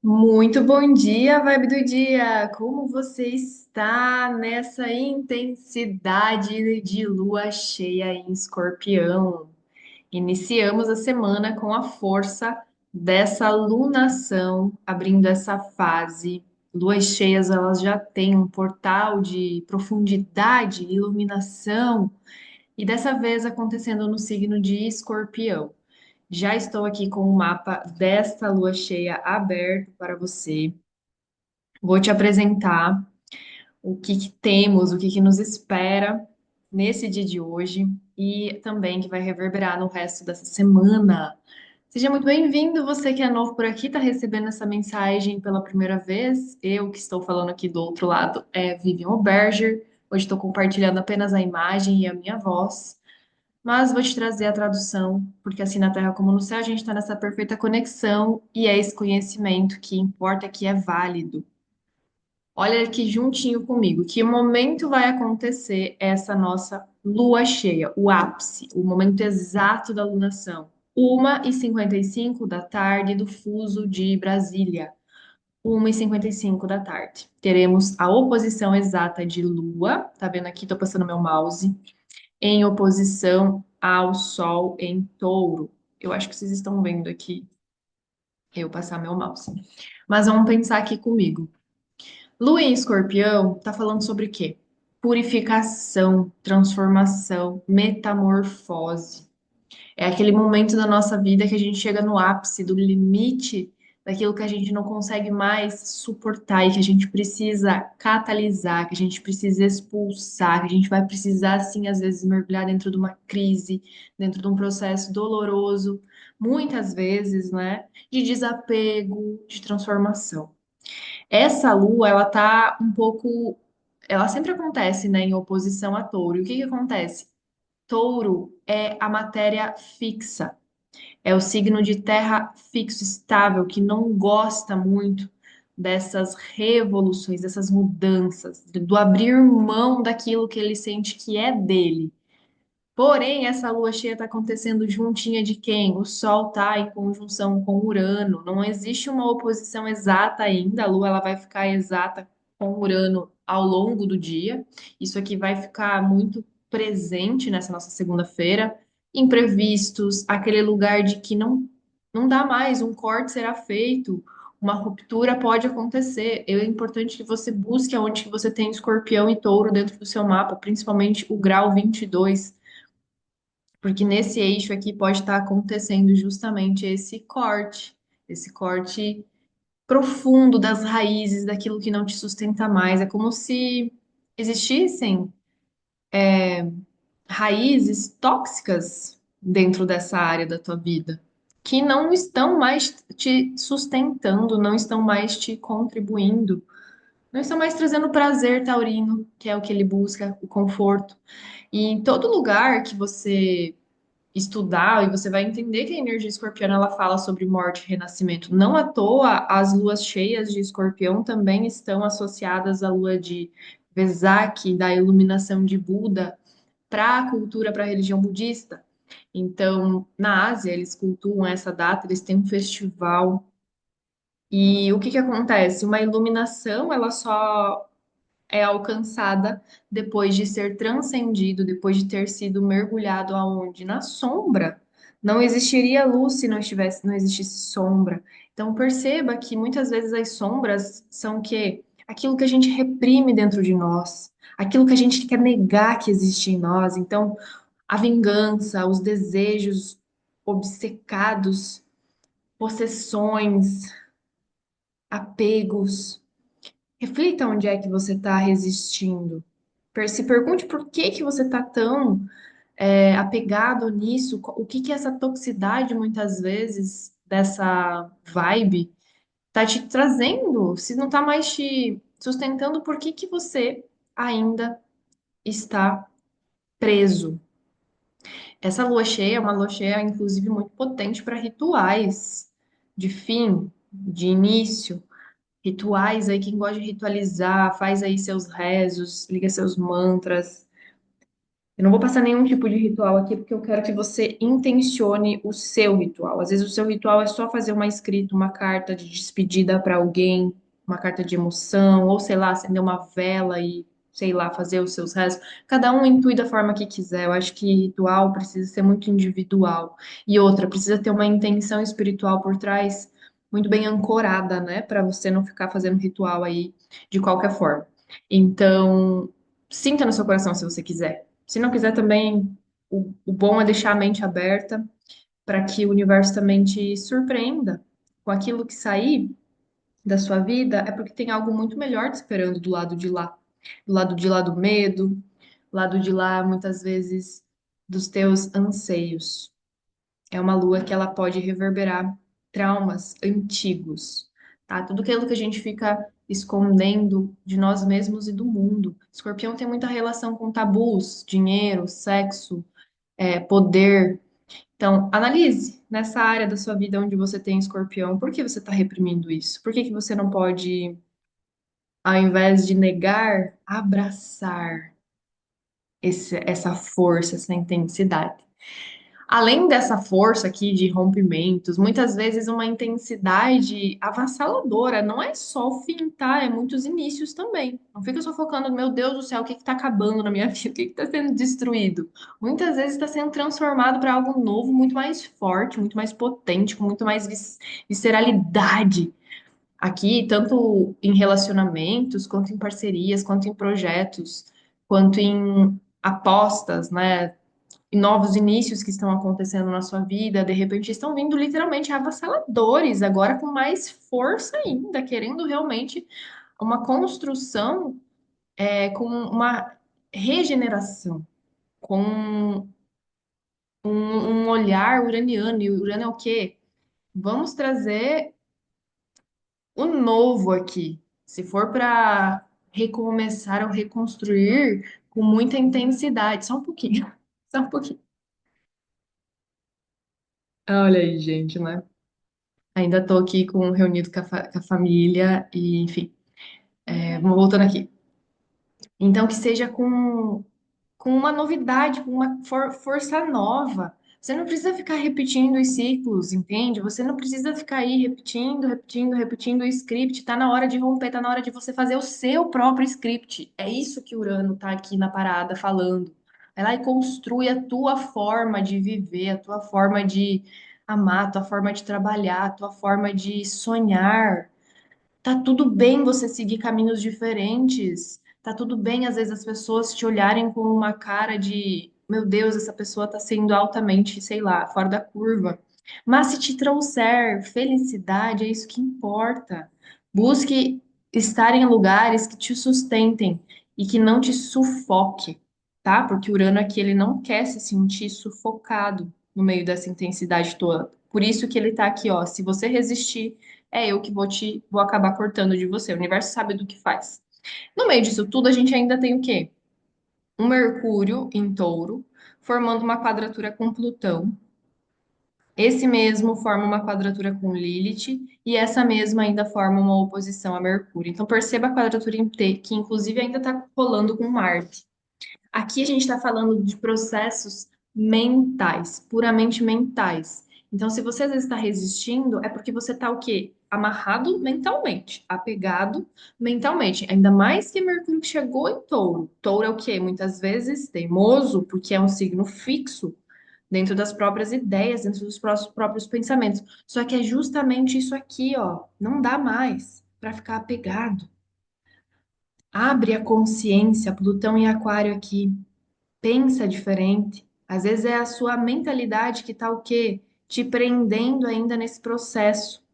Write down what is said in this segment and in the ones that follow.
Muito bom dia, vibe do dia! Como você está nessa intensidade de lua cheia em Escorpião? Iniciamos a semana com a força dessa lunação, abrindo essa fase. Luas cheias, elas já têm um portal de profundidade, iluminação, e dessa vez acontecendo no signo de Escorpião. Já estou aqui com o mapa desta lua cheia aberto para você. Vou te apresentar o que temos, o que nos espera nesse dia de hoje e também que vai reverberar no resto dessa semana. Seja muito bem-vindo, você que é novo por aqui, está recebendo essa mensagem pela primeira vez. Eu que estou falando aqui do outro lado é Vivian Oberger. Hoje estou compartilhando apenas a imagem e a minha voz, mas vou te trazer a tradução, porque assim na Terra como no céu a gente está nessa perfeita conexão e é esse conhecimento que importa, que é válido. Olha aqui juntinho comigo, que momento vai acontecer essa nossa lua cheia, o ápice, o momento exato da lunação. 1h55 da tarde do fuso de Brasília. 1h55 da tarde. Teremos a oposição exata de Lua, tá vendo aqui? Tô passando meu mouse, em oposição ao Sol em Touro. Eu acho que vocês estão vendo aqui eu passar meu mouse. Mas vamos pensar aqui comigo. Lua em Escorpião tá falando sobre o quê? Purificação, transformação, metamorfose. É aquele momento da nossa vida que a gente chega no ápice do limite daquilo que a gente não consegue mais suportar e que a gente precisa catalisar, que a gente precisa expulsar, que a gente vai precisar, assim, às vezes, mergulhar dentro de uma crise, dentro de um processo doloroso, muitas vezes, né? De desapego, de transformação. Essa lua, ela tá um pouco. Ela sempre acontece, né, em oposição a touro. E o que que acontece? Touro é a matéria fixa, é o signo de terra fixo, estável, que não gosta muito dessas revoluções, dessas mudanças, do abrir mão daquilo que ele sente que é dele. Porém, essa lua cheia está acontecendo juntinha de quem? O Sol está em conjunção com Urano. Não existe uma oposição exata ainda. A lua ela vai ficar exata com Urano ao longo do dia. Isso aqui vai ficar muito presente nessa nossa segunda-feira. Imprevistos, aquele lugar de que não dá mais, um corte será feito, uma ruptura pode acontecer. É importante que você busque aonde que você tem escorpião e touro dentro do seu mapa, principalmente o grau 22, porque nesse eixo aqui pode estar acontecendo justamente esse corte profundo das raízes, daquilo que não te sustenta mais. É como se existissem raízes tóxicas dentro dessa área da tua vida, que não estão mais te sustentando, não estão mais te contribuindo, não estão mais trazendo prazer taurino, que é o que ele busca, o conforto. E em todo lugar que você estudar e você vai entender que a energia escorpiana ela fala sobre morte e renascimento. Não à toa, as luas cheias de escorpião também estão associadas à lua de Vesak, da iluminação de Buda, para a cultura, para a religião budista. Então, na Ásia, eles cultuam essa data, eles têm um festival. E o que que acontece? Uma iluminação, ela só é alcançada depois de ser transcendido, depois de ter sido mergulhado aonde? Na sombra. Não existiria luz se não existisse sombra. Então perceba que muitas vezes as sombras são o quê? Aquilo que a gente reprime dentro de nós, aquilo que a gente quer negar que existe em nós. Então, a vingança, os desejos obcecados, possessões, apegos. Reflita onde é que você está resistindo. Se pergunte por que que você está tão apegado nisso, o que que essa toxicidade, muitas vezes, dessa vibe, tá te trazendo? Se não tá mais te sustentando, por que que você ainda está preso? Essa lua cheia é uma lua cheia, inclusive, muito potente para rituais de fim, de início. Rituais aí, quem gosta de ritualizar, faz aí seus rezos, liga seus mantras, Eu não vou passar nenhum tipo de ritual aqui, porque eu quero que você intencione o seu ritual. Às vezes o seu ritual é só fazer uma escrita, uma carta de despedida para alguém, uma carta de emoção, ou sei lá, acender uma vela e, sei lá, fazer os seus restos. Cada um intui da forma que quiser. Eu acho que ritual precisa ser muito individual. E outra, precisa ter uma intenção espiritual por trás, muito bem ancorada, né? Para você não ficar fazendo ritual aí de qualquer forma. Então, sinta no seu coração se você quiser. Se não quiser também, o bom é deixar a mente aberta para que o universo também te surpreenda com aquilo que sair da sua vida, é porque tem algo muito melhor te esperando do lado de lá. Do lado de lá do medo, do lado de lá, muitas vezes, dos teus anseios. É uma lua que ela pode reverberar traumas antigos, tá? Tudo aquilo que a gente fica escondendo de nós mesmos e do mundo. Escorpião tem muita relação com tabus, dinheiro, sexo, poder. Então, analise nessa área da sua vida onde você tem escorpião, por que você está reprimindo isso? Por que que você não pode, ao invés de negar, abraçar essa força, essa intensidade? Além dessa força aqui de rompimentos, muitas vezes uma intensidade avassaladora. Não é só o fim, tá? É muitos inícios também. Não fica só focando, meu Deus do céu, o que que tá acabando na minha vida? O que que tá sendo destruído? Muitas vezes está sendo transformado para algo novo, muito mais forte, muito mais potente, com muito mais visceralidade. Aqui, tanto em relacionamentos, quanto em parcerias, quanto em projetos, quanto em apostas, né? E novos inícios que estão acontecendo na sua vida, de repente estão vindo literalmente avassaladores, agora com mais força ainda, querendo realmente uma construção com uma regeneração, com um olhar uraniano. E o Urano é o quê? Vamos trazer o novo aqui. Se for para recomeçar ou reconstruir com muita intensidade, só um pouquinho, só um pouquinho. Olha aí, gente, né? Ainda tô aqui reunido com a família e, enfim, vamos voltando aqui. Então, que seja com uma novidade, com uma força nova. Você não precisa ficar repetindo os ciclos, entende? Você não precisa ficar aí repetindo, repetindo, repetindo o script. Tá na hora de romper, tá na hora de você fazer o seu próprio script. É isso que Urano tá aqui na parada falando. Vai lá e construi a tua forma de viver, a tua forma de amar, a tua forma de trabalhar, a tua forma de sonhar. Tá tudo bem você seguir caminhos diferentes. Tá tudo bem, às vezes, as pessoas te olharem com uma cara de, meu Deus, essa pessoa tá sendo altamente, sei lá, fora da curva. Mas se te trouxer felicidade, é isso que importa. Busque estar em lugares que te sustentem e que não te sufoque, tá? Porque o Urano aqui, ele não quer se sentir sufocado no meio dessa intensidade toda. Por isso que ele tá aqui, ó. Se você resistir, é eu que vou acabar cortando de você. O universo sabe do que faz. No meio disso tudo, a gente ainda tem o quê? Um Mercúrio em Touro, formando uma quadratura com Plutão. Esse mesmo forma uma quadratura com Lilith, e essa mesma ainda forma uma oposição a Mercúrio. Então, perceba a quadratura em T, que inclusive ainda está rolando com Marte. Aqui a gente está falando de processos mentais, puramente mentais. Então, se você às vezes está resistindo, é porque você está o quê? Amarrado mentalmente, apegado mentalmente. Ainda mais que Mercúrio chegou em Touro. Touro é o quê? Muitas vezes teimoso, porque é um signo fixo dentro das próprias ideias, dentro dos próprios pensamentos. Só que é justamente isso aqui, ó. Não dá mais para ficar apegado. Abre a consciência, Plutão em Aquário aqui. Pensa diferente. Às vezes é a sua mentalidade que está o quê? Te prendendo ainda nesse processo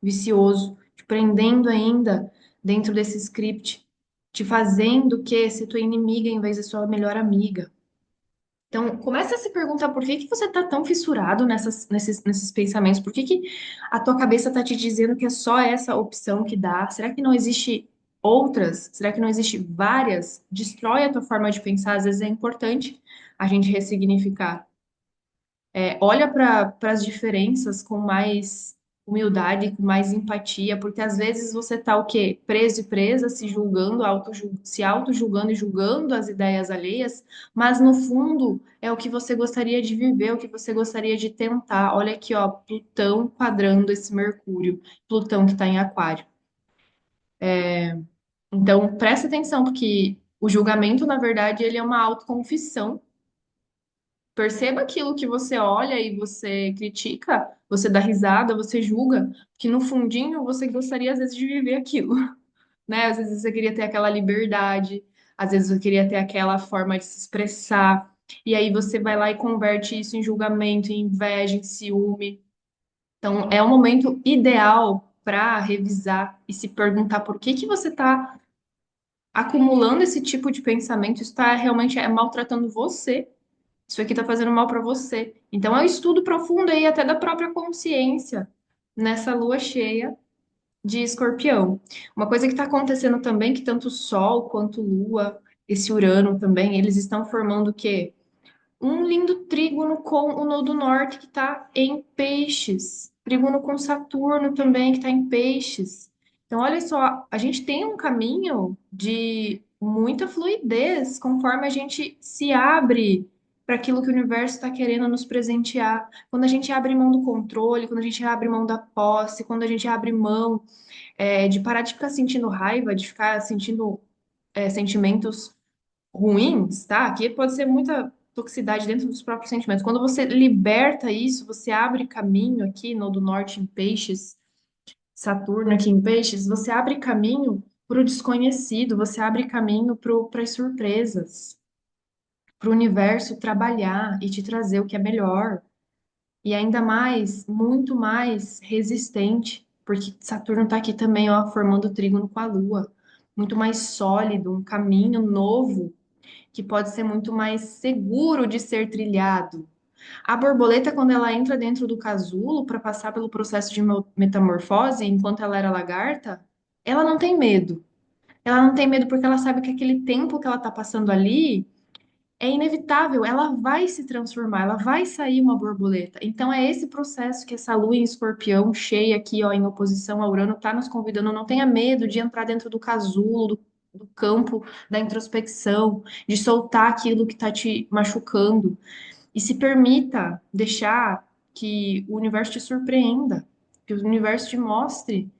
vicioso, te prendendo ainda dentro desse script, te fazendo o quê? Ser tua inimiga em vez de sua melhor amiga. Então, começa a se perguntar por que que você está tão fissurado nesses pensamentos? Por que que a tua cabeça está te dizendo que é só essa opção que dá? Será que não existe outras? Será que não existe várias? Destrói a tua forma de pensar. Às vezes é importante a gente ressignificar. Olha para as diferenças com mais. humildade, com mais empatia, porque às vezes você tá o quê? Preso e presa, se julgando, se auto-julgando e julgando as ideias alheias, mas no fundo é o que você gostaria de viver, o que você gostaria de tentar. Olha aqui, ó, Plutão quadrando esse Mercúrio, Plutão que está em Aquário. Então, presta atenção, porque o julgamento, na verdade, ele é uma autoconfissão. Perceba aquilo que você olha e você critica, você dá risada, você julga, que no fundinho você gostaria às vezes de viver aquilo, né? Às vezes você queria ter aquela liberdade, às vezes você queria ter aquela forma de se expressar, e aí você vai lá e converte isso em julgamento, em inveja, em ciúme. Então, é o momento ideal para revisar e se perguntar por que que você está acumulando esse tipo de pensamento, isso está realmente maltratando você. Isso aqui está fazendo mal para você. Então, é um estudo profundo aí até da própria consciência nessa lua cheia de Escorpião. Uma coisa que está acontecendo também, que tanto o Sol quanto Lua, esse Urano também, eles estão formando o quê? Um lindo trígono com o nodo norte que está em peixes. Trígono com Saturno também que está em peixes. Então, olha só, a gente tem um caminho de muita fluidez conforme a gente se abre para aquilo que o universo está querendo nos presentear. Quando a gente abre mão do controle, quando a gente abre mão da posse, quando a gente abre mão de parar de ficar sentindo raiva, de ficar sentindo sentimentos ruins, tá? Aqui pode ser muita toxicidade dentro dos próprios sentimentos. Quando você liberta isso, você abre caminho aqui no do norte em peixes, Saturno aqui em peixes, você abre caminho para o desconhecido, você abre caminho para as surpresas, para o universo trabalhar e te trazer o que é melhor. E ainda mais, muito mais resistente, porque Saturno está aqui também, ó, formando trígono com a Lua. Muito mais sólido, um caminho novo que pode ser muito mais seguro de ser trilhado. A borboleta, quando ela entra dentro do casulo para passar pelo processo de metamorfose, enquanto ela era lagarta, ela não tem medo. Ela não tem medo porque ela sabe que aquele tempo que ela está passando ali é inevitável, ela vai se transformar, ela vai sair uma borboleta. Então é esse processo que essa lua em Escorpião, cheia aqui, ó, em oposição a Urano, está nos convidando. Não tenha medo de entrar dentro do casulo, do campo da introspecção, de soltar aquilo que está te machucando e se permita deixar que o universo te surpreenda, que o universo te mostre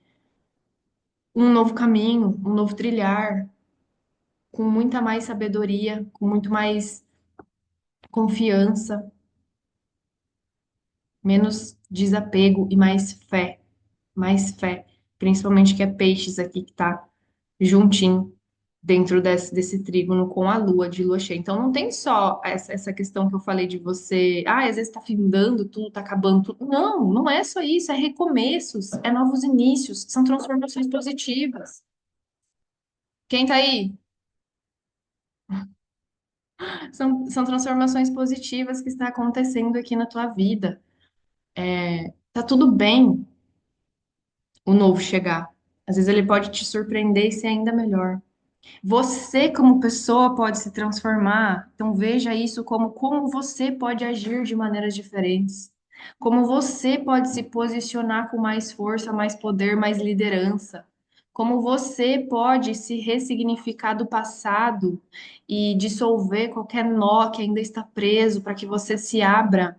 um novo caminho, um novo trilhar, com muita mais sabedoria, com muito mais confiança, menos desapego e mais fé, principalmente que é peixes aqui que tá juntinho dentro desse trígono com a lua, de lua cheia. Então não tem só essa questão que eu falei de você, às vezes tá findando tudo, tá acabando tudo. Não, não é só isso, é recomeços, é novos inícios, são transformações positivas. Quem tá aí? São transformações positivas que está acontecendo aqui na tua vida. Tá tudo bem o novo chegar. Às vezes ele pode te surpreender e ser ainda melhor. Você, como pessoa, pode se transformar. Então, veja isso como você pode agir de maneiras diferentes. Como você pode se posicionar com mais força, mais poder, mais liderança. Como você pode se ressignificar do passado e dissolver qualquer nó que ainda está preso para que você se abra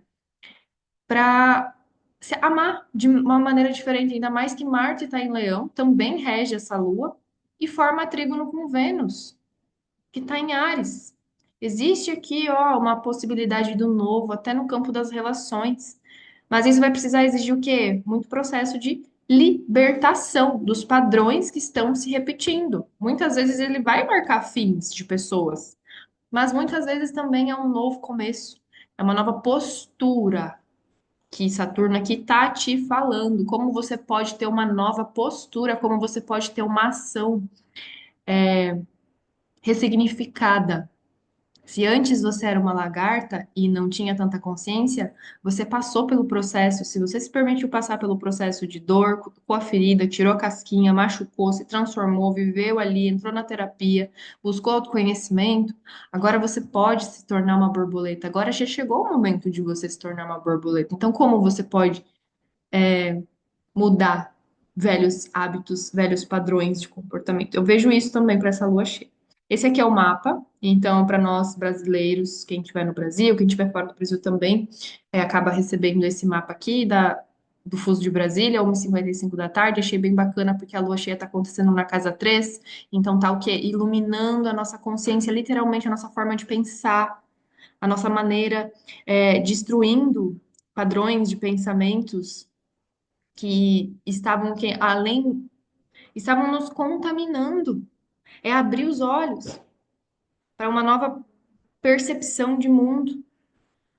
para se amar de uma maneira diferente, ainda mais que Marte está em Leão, também rege essa lua, e forma trígono com Vênus, que está em Áries. Existe aqui, ó, uma possibilidade do novo, até no campo das relações. Mas isso vai precisar exigir o quê? Muito processo de libertação dos padrões que estão se repetindo. Muitas vezes ele vai marcar fins de pessoas, mas muitas vezes também é um novo começo, é uma nova postura que Saturno aqui tá te falando, como você pode ter uma nova postura, como você pode ter uma ação ressignificada. Se antes você era uma lagarta e não tinha tanta consciência, você passou pelo processo. Se você se permitiu passar pelo processo de dor, cutucou a ferida, tirou a casquinha, machucou, se transformou, viveu ali, entrou na terapia, buscou autoconhecimento, agora você pode se tornar uma borboleta. Agora já chegou o momento de você se tornar uma borboleta. Então, como você pode mudar velhos hábitos, velhos padrões de comportamento. Eu vejo isso também para essa lua cheia. Esse aqui é o mapa, então, para nós brasileiros, quem estiver no Brasil, quem estiver fora do Brasil também, acaba recebendo esse mapa aqui do fuso de Brasília, 1h55 da tarde. Achei bem bacana porque a lua cheia está acontecendo na casa 3, então tá o quê? Iluminando a nossa consciência, literalmente a nossa forma de pensar, a nossa maneira, destruindo padrões de pensamentos que estavam estavam nos contaminando. É abrir os olhos para uma nova percepção de mundo.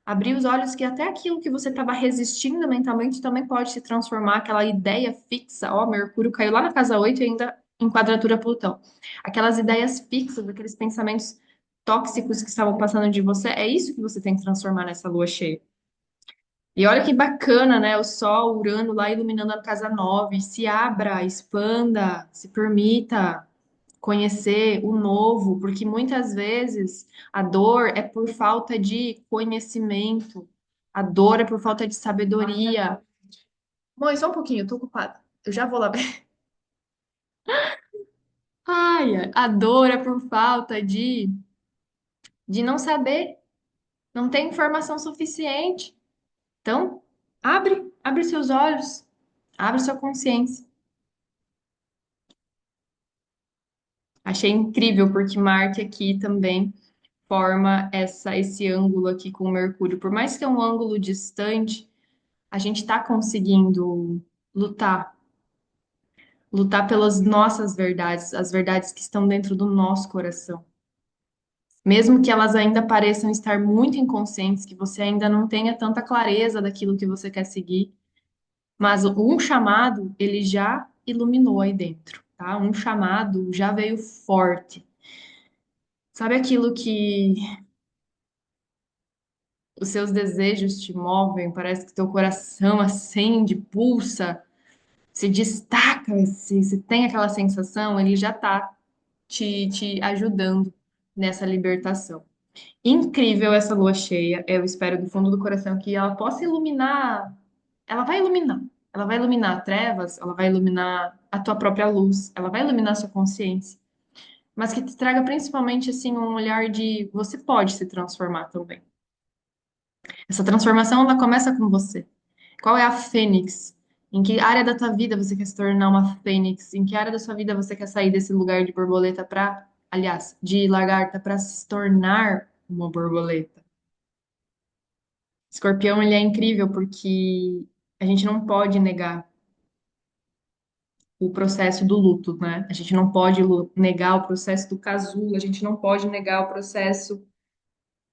Abrir os olhos que até aquilo que você estava resistindo mentalmente também pode se transformar, aquela ideia fixa, ó, Mercúrio caiu lá na casa 8 e ainda em quadratura Plutão. Aquelas ideias fixas, aqueles pensamentos tóxicos que estavam passando de você, é isso que você tem que transformar nessa lua cheia. E olha que bacana, né? O Sol, Urano lá iluminando a casa 9. Se abra, expanda, se permita conhecer o novo, porque muitas vezes a dor é por falta de conhecimento, a dor é por falta de sabedoria. Mãe, só um pouquinho, eu tô ocupada. Eu já vou lá. Ai, a dor é por falta de não saber, não tem informação suficiente. Então, abre seus olhos, abre sua consciência. Achei incrível porque Marte aqui também forma esse ângulo aqui com o Mercúrio. Por mais que é um ângulo distante, a gente está conseguindo lutar, lutar pelas nossas verdades, as verdades que estão dentro do nosso coração. Mesmo que elas ainda pareçam estar muito inconscientes, que você ainda não tenha tanta clareza daquilo que você quer seguir, mas um chamado, ele já iluminou aí dentro, tá? Um chamado já veio forte. Sabe aquilo que os seus desejos te movem, parece que teu coração acende, pulsa, se destaca, se tem aquela sensação, ele já tá te ajudando nessa libertação. Incrível essa lua cheia. Eu espero do fundo do coração que ela possa iluminar. Ela vai iluminar. Ela vai iluminar trevas, ela vai iluminar a tua própria luz, ela vai iluminar a sua consciência. Mas que te traga principalmente assim um olhar de você pode se transformar também. Essa transformação ela começa com você. Qual é a fênix? Em que área da tua vida você quer se tornar uma fênix? Em que área da sua vida você quer sair desse lugar de borboleta para, aliás, de lagarta para se tornar uma borboleta? Escorpião, ele é incrível porque a gente não pode negar o processo do luto, né? A gente não pode negar o processo do casulo, a gente não pode negar o processo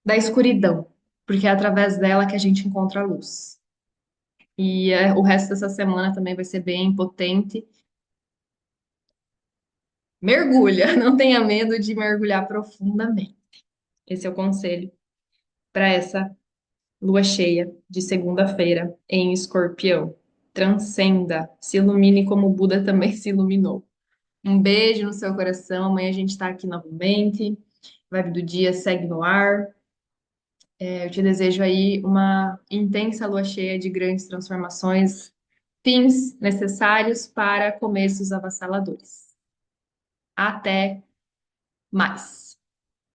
da escuridão, porque é através dela que a gente encontra a luz. E o resto dessa semana também vai ser bem potente. Mergulha, não tenha medo de mergulhar profundamente. Esse é o conselho para essa lua cheia de segunda-feira em Escorpião. Transcenda, se ilumine como o Buda também se iluminou. Um beijo no seu coração. Amanhã a gente está aqui novamente. Vibe do dia segue no ar. Eu te desejo aí uma intensa lua cheia de grandes transformações, fins necessários para começos avassaladores. Até mais.